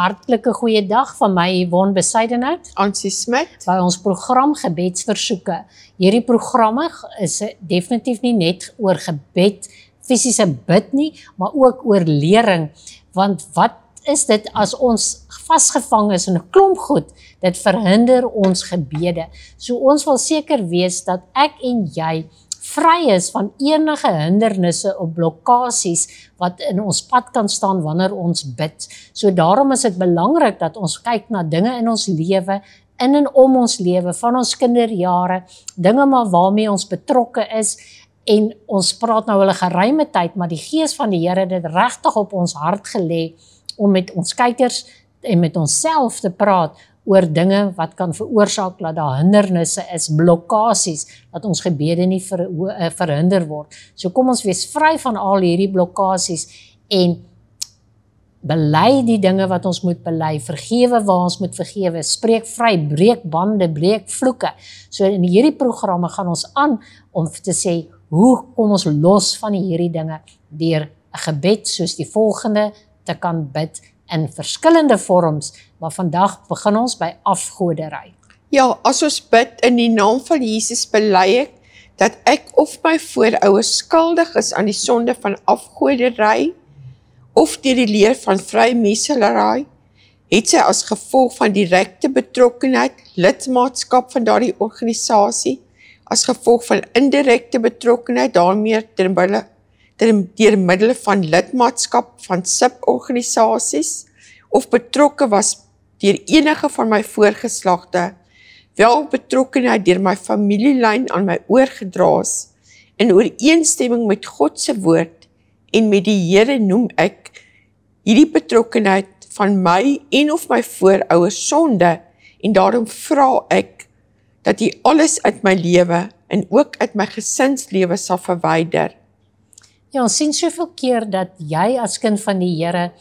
hartlike goeie dag van my Yvonne Besuidenhout Ansie Smit. by ons program Gebedsversoeke. Hierdie programme is definitief nie net oor gebed, fisiese bid nie, maar ook oor lering, want wat is dit as ons vasgevang is in 'n klomp goed, dit verhinder ons gebede. So ons wil seker wees dat ek en jy vry is van enige hindernisse of blokkades wat in ons pad kan staan wanneer ons bid. So daarom is dit belangrik dat ons kyk na dinge in ons lewe, in en om ons lewe, van ons kinderjare, dinge maar waarmee ons betrokke is, en ons praat nou hulle geruime tyd, maar die Gees van die Here het dit regtig op ons hart gelê om met ons kykers en met onsself te praat oor dinge wat kan veroorsaak dat daar hindernisse is, blokkades, dat ons gebede nie verhinder word. So kom ons wees vry van al hierdie blokkades en bely die dinge wat ons moet bely, vergewe waar ons moet vergewe, spreek vry, breek bande, breek vloeke. So in hierdie programme gaan ons aan om te sê, hoe kom ons los van hierdie dinge deur 'n gebed soos die volgende te kan bid in verskillende vorms, maar vandag begin ons by afgoderry. Ja, as ons bid in die naam van Jesus bely ek dat ek of my voorouers skuldig is aan die sonde van afgoderry of deur die leer van vrymeselary, het sy as gevolg van direkte betrokkenheid, lidmaatskap van daardie organisasie, as gevolg van indirekte betrokkenheid daarmee deur middel van lidmaatskap van suborganisasies of betrokke was deur enige van my voorgeslagte, wel betrokkenheid deur my familielyn aan my oorgedra is, in ooreenstemming met God se woord en met die Here noem ek hierdie betrokkenheid van my en of my voorouers sonde, en daarom vra ek dat U alles uit my lewe en ook uit my gesinslewe sal verwyder. Ja, ons sien soveel keer dat jy as kind van die Here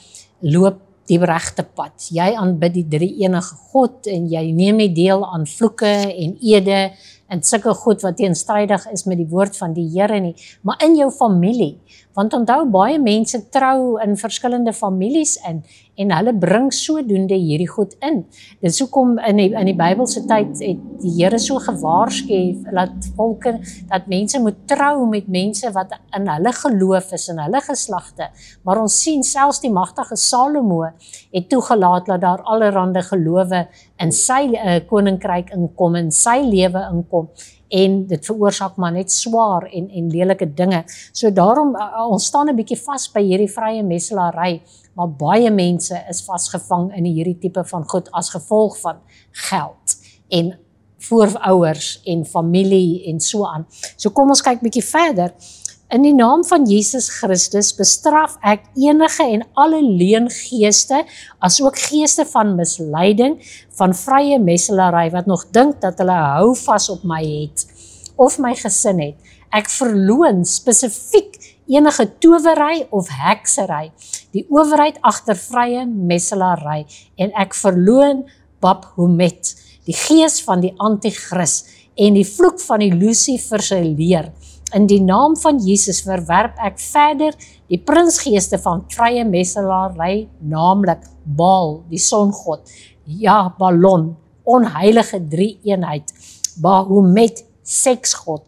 loop die regte pad. Jy aanbid die drie-enige God en jy neem nie deel aan vloeke en ede en sulke goed wat teenstrydig is met die woord van die Here nie, maar in jou familie. Want onthou, baie mense trou in verskillende families in en hulle bring sodoende hierdie goed in. Dis hoekom in die Bybelse tyd het die Here so gewaarsku dat mense moet trou met mense wat in hulle geloof is, in hulle geslagte. Maar ons sien selfs die magtige Salomo het toegelaat dat daar allerhande gelowe in sy koninkryk inkom, in sy lewe inkom, en dit veroorsaak maar net swaar en lelike dinge. So daarom, ons staan 'n bietjie vas by hierdie vrye meselary, maar baie mense is vasgevang in hierdie tipe van goed as gevolg van geld en voorouers en familie en so aan. So kom ons kyk bietjie verder. In die naam van Jesus Christus bestraf ek enige en alle leengeeste, as ook geeste van misleiding, van vrye meselary, wat nog dink dat hulle hou vas op my het, of my gesin het. Ek verloon spesifiek enige towery of heksery, die owerheid agter vrye meselary, en ek verloon Baphomet, die gees van die antichrist, en die vloek van die Lucifer se leer. In die naam van Jesus verwerp ek verder die prinsgeeste van vrye meselary, naamlik Baal, die songod, ja, Ballon, onheilige drie-eenheid, Baphomet, seksgod,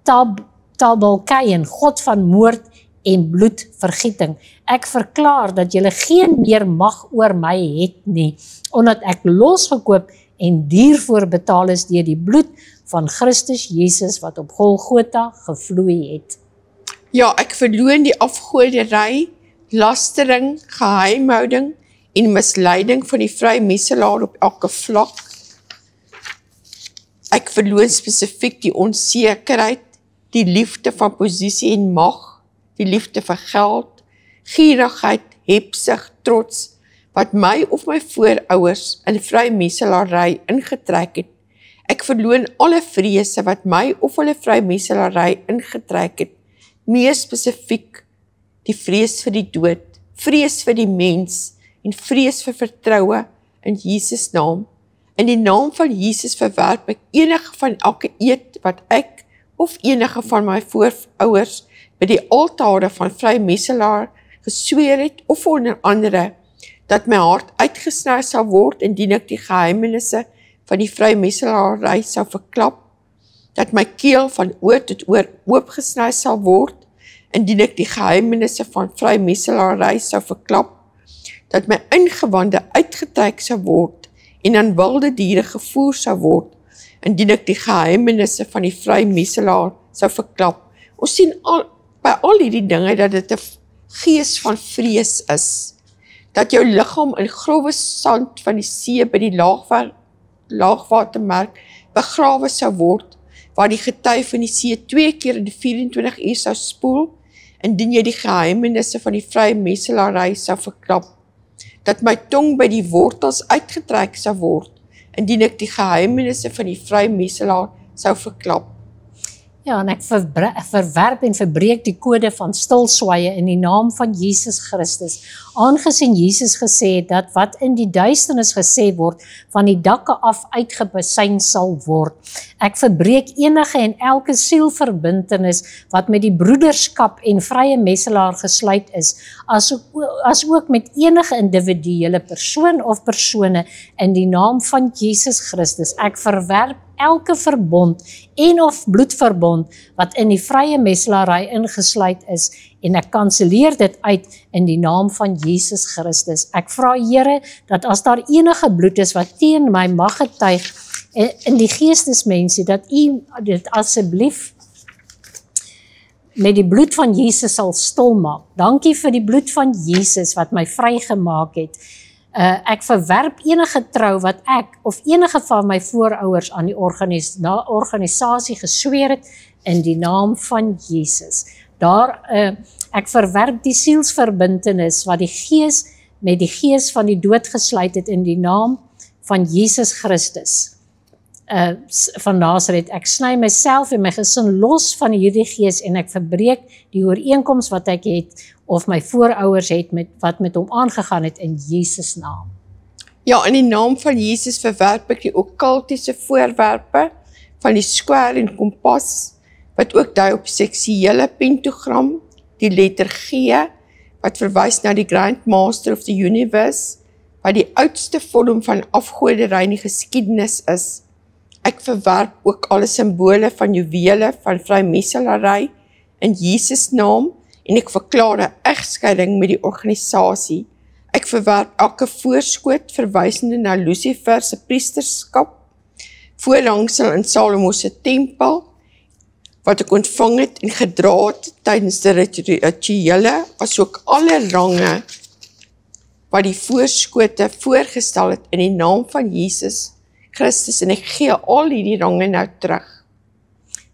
Tabalkain, god van moord en bloedvergieting. Ek verklaar dat julle geen meer mag oor my het nie, omdat ek losgekoop en duurvoor betaal is deur die bloed van Christus Jesus wat op Golgotha gevloei het. Ja, ek verloon die afgoderry, lastering, geheimhouding en misleiding van die vrymeselaar op elke vlak. Ek verloon spesifiek die onsekerheid, die liefde van posisie en mag, die liefde vir geld, gierigheid, hebsug, trots, wat my of my voorouers in vrymeselary ingetrek het. Ek verloon alle vrese wat my of hulle vrymeselary ingetrek het, meer spesifiek die vrees vir die dood, vrees vir die mens en vrees vir vertroue in Jesus naam. In die naam van Jesus verwerp ek enige van elke eed wat ek of enige van my voorouers by die altare van vrymeselaar gesweer het, of onder andere dat my hart uitgesny sal word indien ek die geheimenisse van die vrymetselarry sou verklap, dat my keel van oor tot oor oopgesny sal word indien ek die geheimenisse van vrymetselarry sou verklap, dat my ingewande uitgetrek sou word en aan wilde diere gevoer sou word indien ek die geheimenisse van die vrymetselaar sou verklap. Ons sien by al hierdie dinge dat dit 'n gees van vrees is, dat jou liggaam in growwe sand van die see by die laagwatermerk begrawe sou word, waar die getuig in die see 2 keer in die 24 uur sou spoel, indien jy die geheimenisse van die vrymetselarry sou verklap, dat my tong by die wortels uitgetrek sou word, indien ek die geheimenisse van die vrymetselaar sou verklap. Ja, en ek verwerp en verbreek die kode van stilswaaie in die naam van Jesus Christus, aangesien Jesus gesê het dat wat in die duisternis gesê word, van die dakke af uitgebesyn sal word. Ek verbreek enige en elke sielverbintenis wat met die broederskap en vrye metselaar gesluit is, as ook met enige individuele persoon of persone in die naam van Jesus Christus. Ek verwerp elke verbond en of bloedverbond wat in die vrye metselary ingesluit is en ek kanselleer dit uit in die naam van Jesus Christus. Ek vra Here dat as daar enige bloed is wat teen my mag getuig in die geestesmensie, dat U dit asseblief met die bloed van Jesus sal stilmaak. Dankie vir die bloed van Jesus wat my vrygemaak het. Ek verwerp enige trou wat ek of enige van my voorouers aan die organisasie gesweer het in die naam van Jesus. Ek verwerp die sielsverbintenis wat die gees met die gees van die dood gesluit het in die naam van Jesus Christus van Nasaret. Ek sny myself en my gesin los van hierdie gees en ek verbreek die ooreenkoms wat ek het of my voorouers het wat met hom aangegaan het in Jesus naam. Ja, in die naam van Jesus verwerp ek die okkultiese voorwerpe van die square en kompas, wat ook dui op seksuele pentagram, die letter G, wat verwys na die Grand Master of the Universe, wat die oudste vorm van afgoderry in die geskiedenis is. Ek verwerp ook alle simbole van juwele van vrymetselary in Jesus naam en ek verklaar 'n egskeiding met die organisasie. Ek verwerp elke voorskoot verwysende na Lucifer se priesterskap, voorhangsel in Salomo se tempel, wat ek ontvang het en gedra het tydens die rituele, asook alle range wat die voorskote voorgestel het in die naam van Jesus Christus en ek gee al hierdie range nou terug.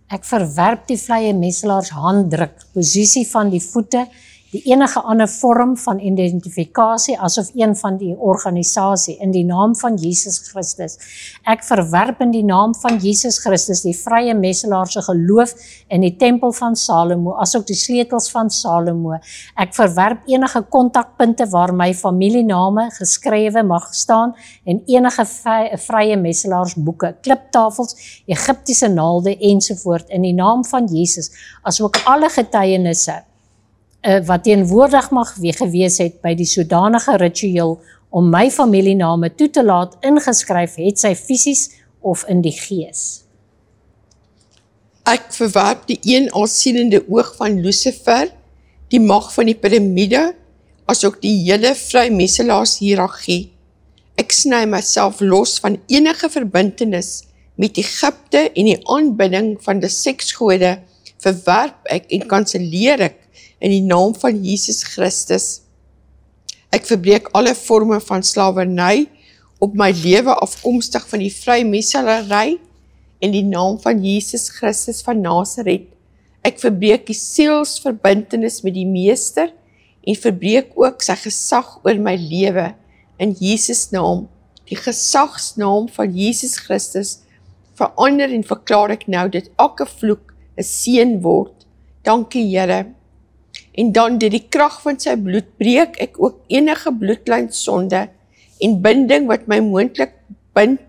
Ek verwerp die vrye metselaars handdruk, posisie van die voete, die enige ander vorm van identifikasie asof een van die organisasie in die naam van Jesus Christus. Ek verwerp in die naam van Jesus Christus die vrye metselaar se geloof in die tempel van Salomo, asook die sleutels van Salomo. Ek verwerp enige kontakpunte waar my familiename geskrewe mag staan en enige vrye metselaarsboeke, kliptafels, Egiptiese naalde ensovoort in die naam van Jesus, asook alle getuienisse wat teenwoordig mag gewees het by die sodanige ritueel om my familiename toe te laat ingeskryf het sy fisies of in die gees. Ek verwerp die een alsienende oog van Lucifer, die mag van die piramide, asook die hele vrymetselaars hiërargie. Ek sny myself los van enige verbintenis met Egipte en die aanbidding van die seksgode, verwerp ek en kanselleer ek in die naam van Jesus Christus. Ek verbreek alle vorme van slawerny op my lewe afkomstig van die vrymetselary in die naam van Jesus Christus van Nasaret. Ek verbreek die sielsverbintenis met die Meester en verbreek ook sy gesag oor my lewe in Jesus naam. Die gesagsnaam van Jesus Christus verander en verklaar ek nou dat elke vloek 'n seën word. Dankie Here. En dan deur die krag van sy bloed breek ek ook enige bloedlynsonde en binding wat my moontlik bind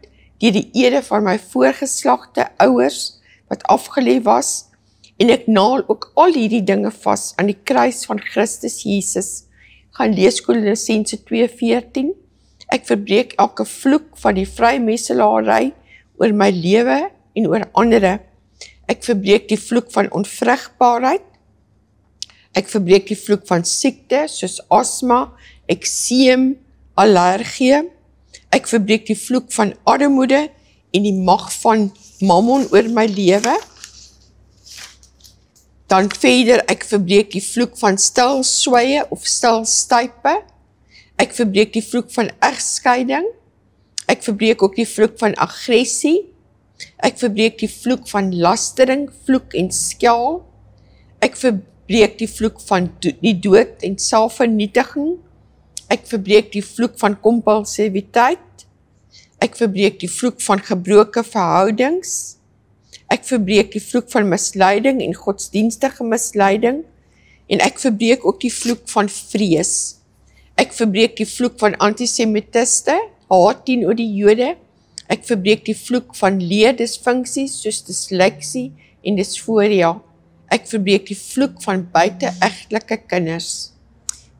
deur die ede van my voorgeslagte ouers wat afgelê was en ek naal ook al hierdie dinge vas aan die kruis van Christus Jesus gaan lees Kolossense 2:14. Ek verbreek elke vloek van die vrymeselaarry oor my lewe en oor ander. Ek verbreek die vloek van onvrugbaarheid. Ek verbreek die vloek van siekte soos asma, ekseem, allergie. Ek verbreek die vloek van armoede en die mag van mammon oor my lewe. Dan verder, ek verbreek die vloek van stilswye of stilstype. Ek verbreek die vloek van egskeiding. Ek verbreek ook die vloek van aggressie. Ek verbreek die vloek van lastering, vloek en skel. Ek verbreek die vloek van die dood en selfvernietiging. Ek verbreek die vloek van kompulsiwiteit. Ek verbreek die vloek van gebroke verhoudings. Ek verbreek die vloek van misleiding en godsdienstige misleiding. En ek verbreek ook die vloek van vrees. Ek verbreek die vloek van antisemitiste, haat teenoor die Jode. Ek verbreek die vloek van leerdisfunksies soos dysleksie en disforia. Ek verbreek die vloek van buite-egtelike kinders.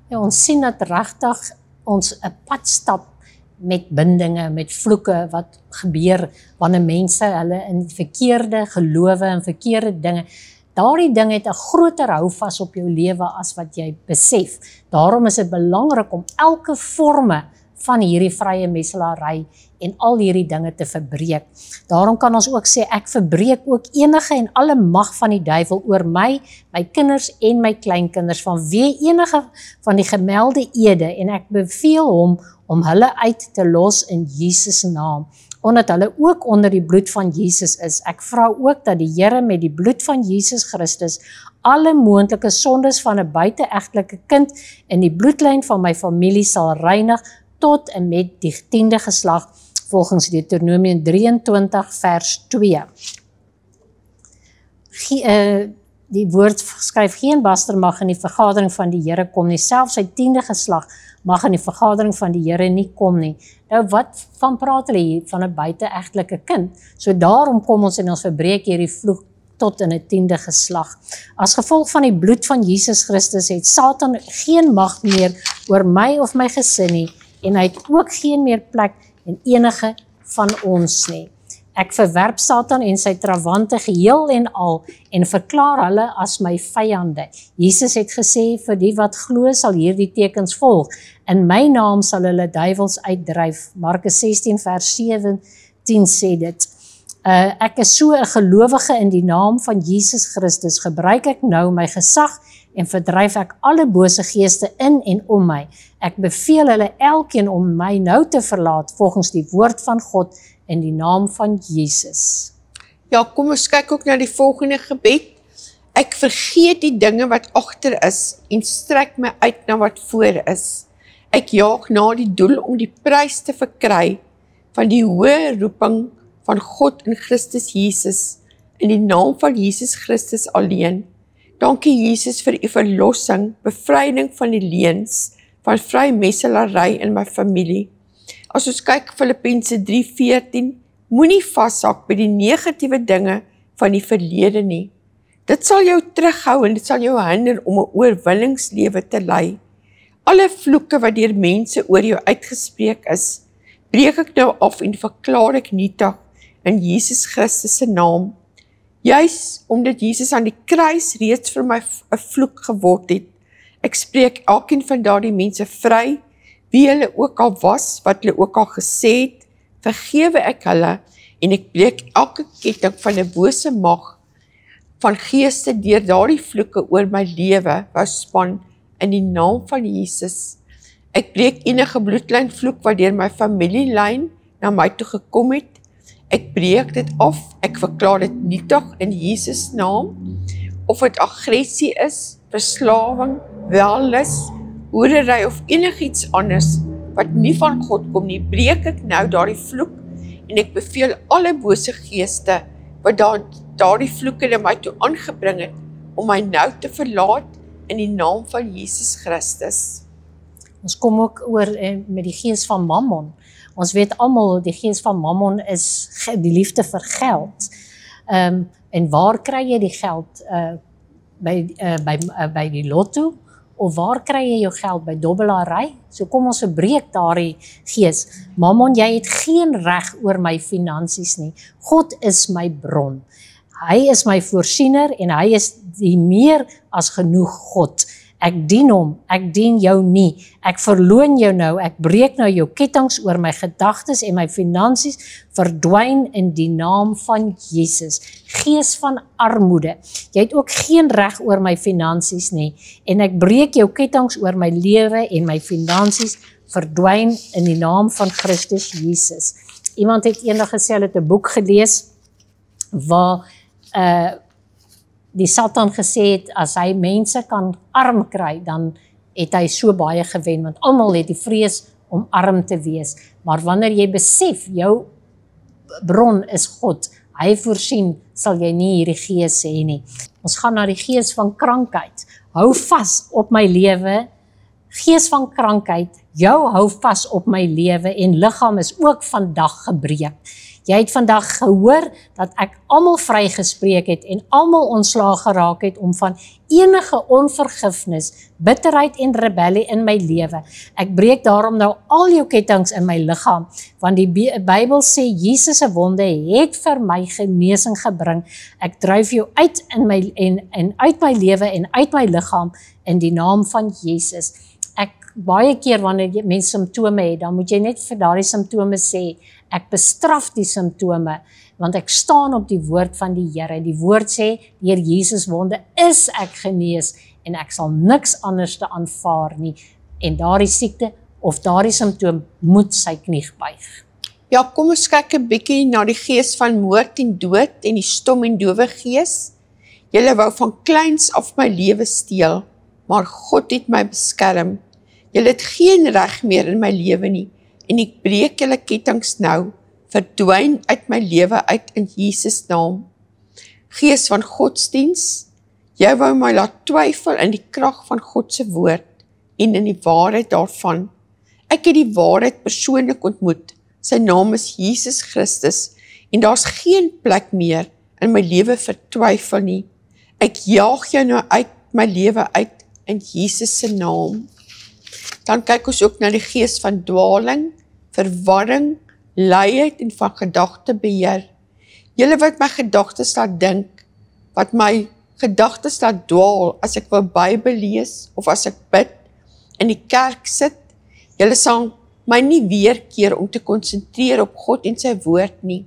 Ja, ons sien dat regtig ons 'n pad stap met bindinge, met vloeke wat gebeur wanneer mense hulle in verkeerde gelowe en verkeerde dinge. Daardie ding het 'n groter houvas op jou lewe as wat jy besef. Daarom is dit belangrik om elke vorme van hierdie vrye meselaarry en al hierdie dinge te verbreek. Daarom kan ons ook sê, ek verbreek ook enige en alle mag van die duiwel oor my kinders en my kleinkinders, vanweë enige van die gemelde ede, en ek beveel hom om hulle uit te los in Jesus naam, omdat hulle ook onder die bloed van Jesus is. Ek vra ook dat die Here met die bloed van Jesus Christus alle moontlike sondes van 'n buite-egtelike kind in die bloedlyn van my familie sal reinig tot en met die 10de geslag, volgens Deuteronomium 23 vers 2. Die woord skryf, geen baster mag in die vergadering van die Here kom nie, selfs sy 10de geslag mag in die vergadering van die Here nie kom nie. Nou wat van praat hulle hier? Van 'n buite-egtelike kind. So daarom kom ons en ons verbreek hierdie vloek tot in 'n 10de geslag. As gevolg van die bloed van Jesus Christus het Satan geen mag meer oor my of my gesin nie, en hy het ook geen meer plek in enige van ons nie. Ek verwerp Satan en sy trawante geheel en al en verklaar hulle as my vyande. Jesus het gesê, vir die wat glo sal hierdie tekens volg. In my naam sal hulle duiwels uitdryf. Markus 16 vers 17 sê dit. Ek is so 'n gelowige in die naam van Jesus Christus. Gebruik ek nou my gesag en verdryf ek alle bose geeste in en om my. Ek beveel hulle elkeen om my nou te verlaat volgens die woord van God in die naam van Jesus. Ja, kom ons kyk ook na die volgende gebed. Ek vergeet die dinge wat agter is en strek my uit na wat voor is. Ek jaag na die doel om die prys te verkry van die hoë roeping van God in Christus Jesus, in die naam van Jesus Christus alleen. Dankie Jesus vir u verlossing, bevryding van die leuns, van vrymeselaarry in my familie. As ons kyk Filippense 3:14, moenie vashak by die negatiewe dinge van die verlede nie. Dit sal jou terughou en dit sal jou hinder om 'n oorwinningslewe te lei. Alle vloeke wat deur mense oor jou uitgespreek is, breek ek nou af en verklaar ek nietig in Jesus Christus se naam. Juis omdat Jesus aan die kruis reeds vir my 'n vloek geword het. Ek spreek elkeen van daardie mense vry, wie hulle ook al was, wat hulle ook al gesê het, vergewe ek hulle en ek breek elke ketting van 'n bose mag van geeste deur daardie vloeke oor my lewe wou span in die naam van Jesus. Ek breek enige bloedlynvloek wat deur my familielyn na my toe gekom het. Ek breek dit af, ek verklaar dit nietig in Jesus naam. Of dit aggressie is, verslawing, wellus, hoerery of enigiets anders wat nie van God kom nie, breek ek nou daardie vloek en ek beveel alle bose geeste wat daardie vloeke na my toe aangebring het om my nou te verlaat in die naam van Jesus Christus. Ons kom ook oor met die gees van Mammon. Ons weet almal die gees van Mammon is die liefde vir geld. En waar kry jy die geld? By die lotto of waar kry jy jou geld by dobbelaarry? So kom ons verbreek daardie gees. Mammon, jy het geen reg oor my finansies nie. God is my bron. Hy is my voorsiener en hy is die meer as genoeg God. Ek dien hom, ek dien jou nie. Ek verloon jou nou, ek breek nou jou kettinge oor my gedagtes en my finansies verdwyn in die naam van Jesus. Gees van armoede. Jy het ook geen reg oor my finansies nie en ek breek jou kettinge oor my lewe en my finansies verdwyn in die naam van Christus Jesus. Iemand het eendag gesê, hulle het 'n boek gelees waar die Satan gesê het, as hy mense kan arm kry, dan het hy so baie gewen, want almal het die vrees om arm te wees. Maar wanneer jy besef, jou bron is God, hy voorsien, sal jy nie hierdie gees hê nie. Ons gaan na die gees van krankheid. Hou vas op my lewe, gees van krankheid, jou hou vas op my lewe en liggaam is ook vandag gebreek. Jy het vandag gehoor dat ek almal vrygespreek het en almal ontslaag geraak het om van enige onvergifnis, bitterheid en rebellie in my lewe. Ek breek daarom nou al jou kettinge in my liggaam, want die Bybel sê Jesus se wonde het vir my genesing gebring. Ek dryf jou uit in my en uit my lewe en uit my liggaam in die naam van Jesus. Baie keer wanneer mense simptome het, dan moet jy net vir daardie simptome sê, ek bestraf die simptome, want ek staan op die woord van die Here. Die woord sê, deur Jesus wonde is ek genees en ek sal niks anders te aanvaar nie. En daardie siekte of daardie simptoom moet sy knie buig. Ja, kom ons kyk 'n bietjie na die gees van moord en dood en die stom en dowe gees. Julle wou van kleins af my lewe steel, maar God het my beskerm. Julle het geen reg meer in my lewe nie, en ek breek julle kettinge nou, verdwyn uit my lewe uit in Jesus naam. Gees van godsdiens, jy wou my laat twyfel in die krag van God se woord, en in die waarheid daarvan. Ek het die waarheid persoonlik ontmoet, sy naam is Jesus Christus, en daar's geen plek meer in my lewe vir twyfel nie. Ek jaag jou nou uit my lewe uit, in Jesus se naam. Dan kyk ons ook na die gees van dwaling, verwarring, luiheid en van gedagtebeheer. Julle wat my gedagtes laat dink, wat my gedagtes laat dwaal, as ek wil Bybel lees, of as ek bid, in die kerk sit, julle sal my nie weerkeer om te konsentreer op God en sy woord nie.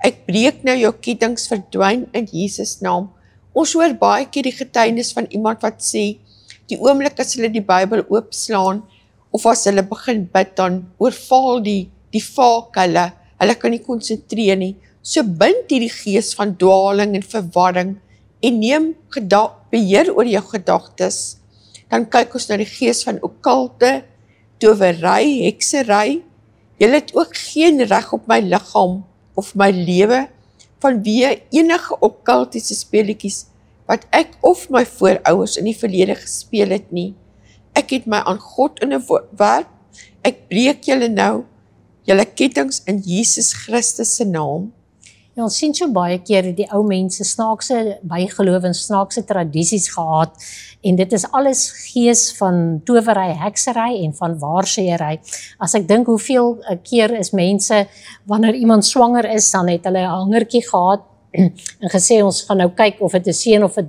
Ek breek nou jou kettinge verdwyn in Jesus naam. Ons hoor baie keer die getuienis van iemand wat sê, die oomblik as hulle die Bybel oopslaan, of as hulle begin bid, dan oorval die vaak hulle kan nie konsentreer nie. So bind hierdie gees van dwaling en verwarring, en neem beheer oor jou gedagtes. Dan kyk ons na die gees van okkulte, towery, heksery. Julle het ook geen reg op my liggaam, of my lewe, vanweë enige okkultiese speletjies, wat ek of my voorouers in die verlede gespeel het nie. Ek het my aan God onderwerp, ek breek julle nou, julle kettinge in Jesus Christus se naam. Ja, ons sien so baie keer die ou mense snaakse bygeloof en snaakse tradisies gehad, en dit is alles gees van towery, heksery en van waarsêery. As ek dink hoeveel keer is mense, wanneer iemand swanger is, dan het hulle 'n hangertjie gehad, en gesê, ons gaan nou kyk of dit 'n seun of 'n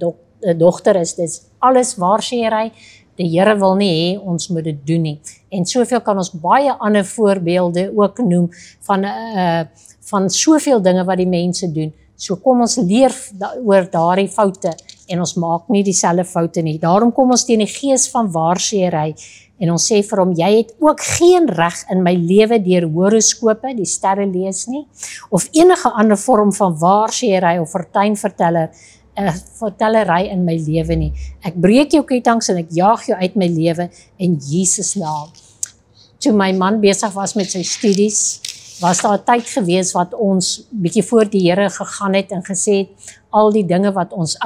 dogter is. Dit is alles waarsêery. Die Here wil nie hê ons moet dit doen nie. En soveel kan ons baie ander voorbeelde ook noem van soveel dinge wat die mense doen. So kom ons leer oor daardie foute en ons maak nie dieselfde foute nie. Daarom kom ons teen die gees van waarsêery en ons sê vir hom, jy het ook geen reg in my lewe deur horoskope, die sterre lees nie, of enige ander vorm van waarsêery of vertellery in my lewe nie. Ek breek jou kettinge en ek jaag jou uit my lewe in Jesus naam. Toe my man besig was met sy studies, was daar 'n tyd gewees wat ons bietjie voor die Here gegaan het en gesê het, al die dinge wat ons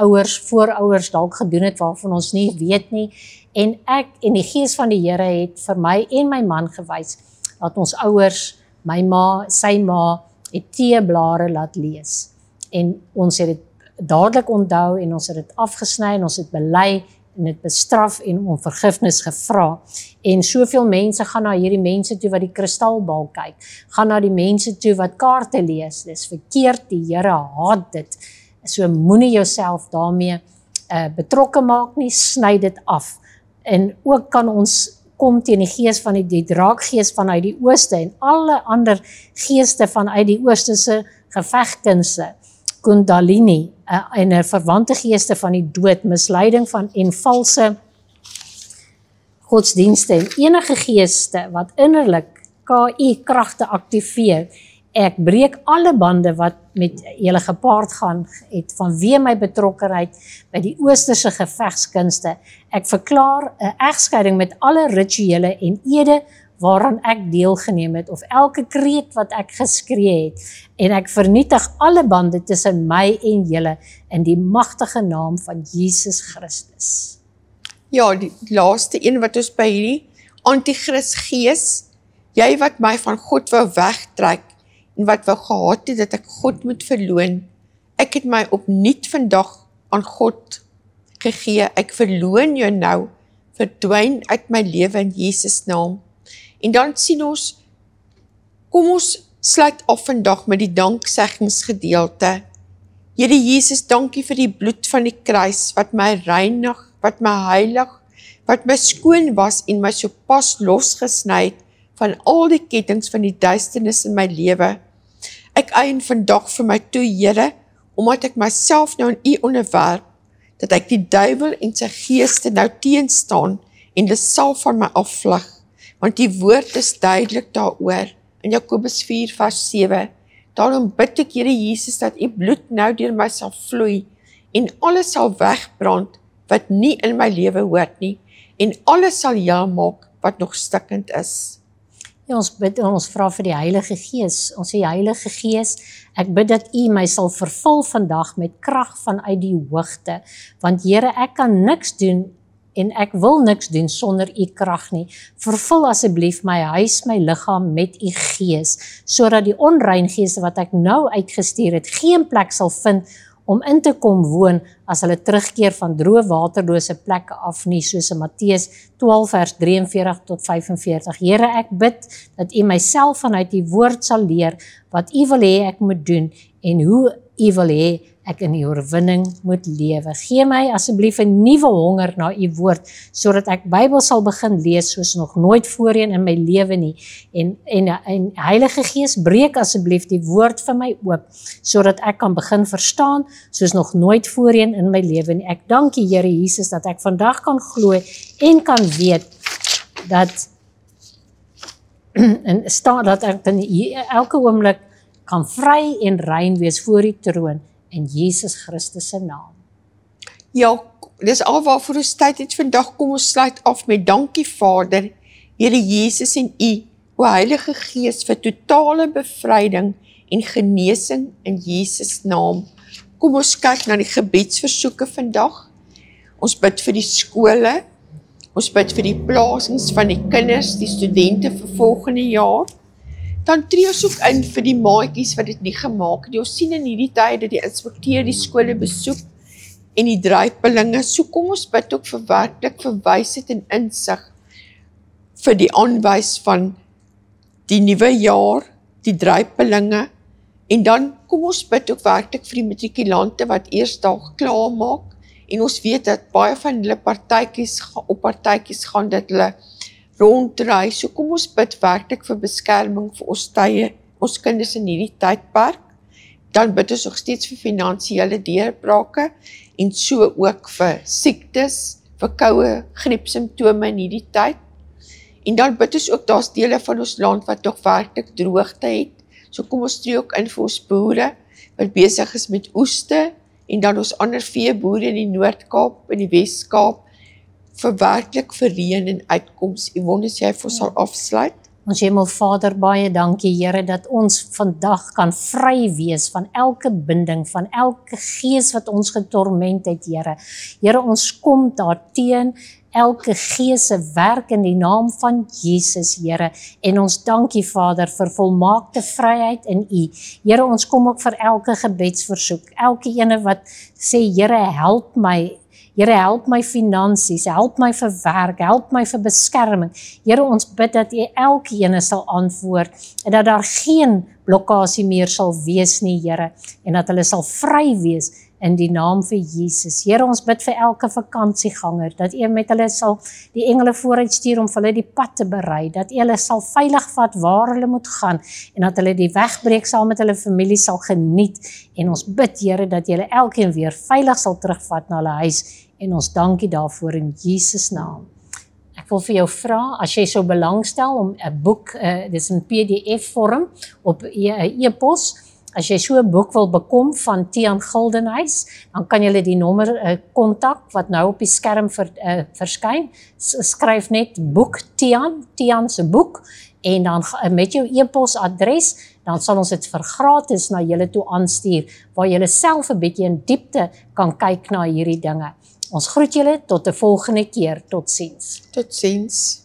voorouers dalk gedoen het, waarvan ons nie weet nie, en ek en die gees van die Here het vir my en my man gewys, dat ons ouers, my ma, sy ma, het teeblare laat lees. En ons het dit dadelik onthou en ons het dit afgesny en ons het bely en het bestraf en om vergifnis gevra. En soveel mense gaan na hierdie mense toe wat die kristalbal kyk, gaan na die mense toe wat kaarte lees. Dis verkeerd, die Here haat dit. So moenie jouself daarmee betrokke maak nie, sny dit af. En ook kan ons kom teen die gees van die draakgees vanuit die ooste en alle ander geeste vanuit die oosterse gevegkunste, Kundalini en 'n verwante geeste van die dood, misleiding van en valse godsdienste en enige geeste wat innerlik KI kragte aktiveer. Ek breek alle bande wat met julle gepaard gaan het vanweë my betrokkenheid by die oosterse gevegskunste. Ek verklaar 'n egskeiding met alle rituele en ede waaraan ek deelgeneem het of elke kreet wat ek geskree het en ek vernietig alle bande tussen my en julle in die magtige naam van Jesus Christus. Ja, die laaste een wat ons by hierdie antichrist gees, jy wat my van God wou wegtrek en wat wou gehad het dat ek God moet verloon, ek het my opnuut vandag aan God gegee, ek verloon jou nou, verdwyn uit my lewe in Jesus naam. En dan sien ons, kom ons sluit af vandag met die dankseggingsgedeelte. Here Jesus, dankie vir die bloed van die kruis, wat my reinig, wat my heilig, wat my skoon was en my so pas losgesny het van al die kettinge van die duisternis in my lewe. Ek eien vandag vir my toe, Here, omdat ek myself nou aan U onderwerp, dat ek die duiwel en sy geeste nou teenstaan en dit sal van my afvlug. Want die woord is duidelik daaroor, in Jakobus 4 vers 7. Daarom bid ek, Here Jesus, dat U bloed nou deur my sal vloei, en alles sal wegbrand, wat nie in my lewe hoort nie, en alles sal heel maak, wat nog stikkend is. Ja, ons bid en ons vra vir die Heilige Gees. Ons sê, Heilige Gees, ek bid dat U my sal vervul vandag met krag vanuit die hoogte, want Here, ek kan niks doen en ek wil niks doen sonder U krag nie. Vervul asseblief my huis, my liggaam met U Gees, sodat die onrein geeste wat ek nou uitgestuur het, geen plek sal vind om in te kom woon as hulle terugkeer van droë waterlose plekke af nie, soos in Matteus 12 vers 43 tot 45. Here, ek bid dat U myself vanuit die woord sal leer wat U wil hê ek moet doen en hoe U wil hê ek in die oorwinning moet lewe. Gee my asseblief 'n nuwe honger na U woord, sodat ek Bybel sal begin lees soos nog nooit voorheen in my lewe nie. En Heilige Gees, breek asseblief die woord vir my oop, sodat ek kan begin verstaan soos nog nooit voorheen in my lewe nie. Ek dank U, Here Jesus, dat ek vandag kan glo en kan weet dat en staan dat ek in elke oomblik kan vry en rein wees voor U troon in Jesus Christus se naam. Ja, dis al waarvoor ons tyd het vandag, kom ons sluit af met dankie Vader, Here Jesus en U, o Heilige Gees, vir totale bevryding en genesing in Jesus naam. Kom ons kyk na die gebedsversoeke vandag. Ons bid vir die skole, ons bid vir die plasings van die kinders, die studente vir volgende jaar. Dan tree ons ook in vir die maatjies wat dit nie gemaak het. Ons sien in hierdie tyd dat die inspekteur die skole besoek en die druipelinge. So kom ons bid ook vir werklik vir wysheid en insig vir die aanwys van die nuwe jaar, die druipelinge. En dan kom ons bid ook werklik vir die matrikulante wat eers daar klaar maak. En ons weet dat baie van hulle partytjies gaan dat hulle rondry. So kom ons bid werklik vir beskerming vir ons tye, ons kinders in hierdie tydperk. Dan bid ons nog steeds vir finansiële deurbrake en so ook vir siektes, vir koue griepsimptome in hierdie tyd. En dan bid ons ook, daar's dele van ons land wat nog werklik droogte het. So kom ons tree ook in vir ons boere wat besig is met oeste en dan ons ander veeboere in die Noord-Kaap en die Wes-Kaap vir werklik vir reën en uitkoms. Yvonne, as jy vir ons sal afsluit. Ons Hemelvader, baie dankie Here dat ons vandag kan vry wees van elke binding, van elke gees wat ons getorment het, Here. Here, ons kom daarteen elke gees se werk in die naam van Jesus, Here. En ons dankie Vader vir volmaakte vryheid in U. Here, ons kom ook vir elke gebedsversoek. Elke ene wat sê, Here, help my. Here, help my finansies, help my vir werk, help my vir beskerming. Here, ons bid dat U elkeen sal antwoord en dat daar geen blokkasie meer sal wees nie, Here, en dat hulle sal vry wees in die naam vir Jesus. Here, ons bid vir elke vakansieganger, dat U met hulle sal die engele vooruit stuur om vir hulle die pad te berei, dat U hulle sal veilig vat waar hulle moet gaan, en dat hulle die wegbreek saam met hulle familie sal geniet, en ons bid, Here, dat jy hulle elkeen weer veilig sal terugvat na hulle huis, en ons dankie daarvoor in Jesus naam. Ek wil vir jou vra, as jy sou belangstel om 'n boek, dis in PDF vorm, op e-pos, as jy so 'n boek wil bekom van Tiaan Gildenhuys, dan kan jy die nommer kontak wat nou op die skerm verskyn. Skryf net boek Tiaan se boek, en dan met jou e-posadres, dan sal ons dit vir gratis na julle toe aanstuur, waar julle self 'n bietjie in diepte kan kyk na hierdie dinge. Ons groet julle tot 'n volgende keer. Totsiens. Totsiens.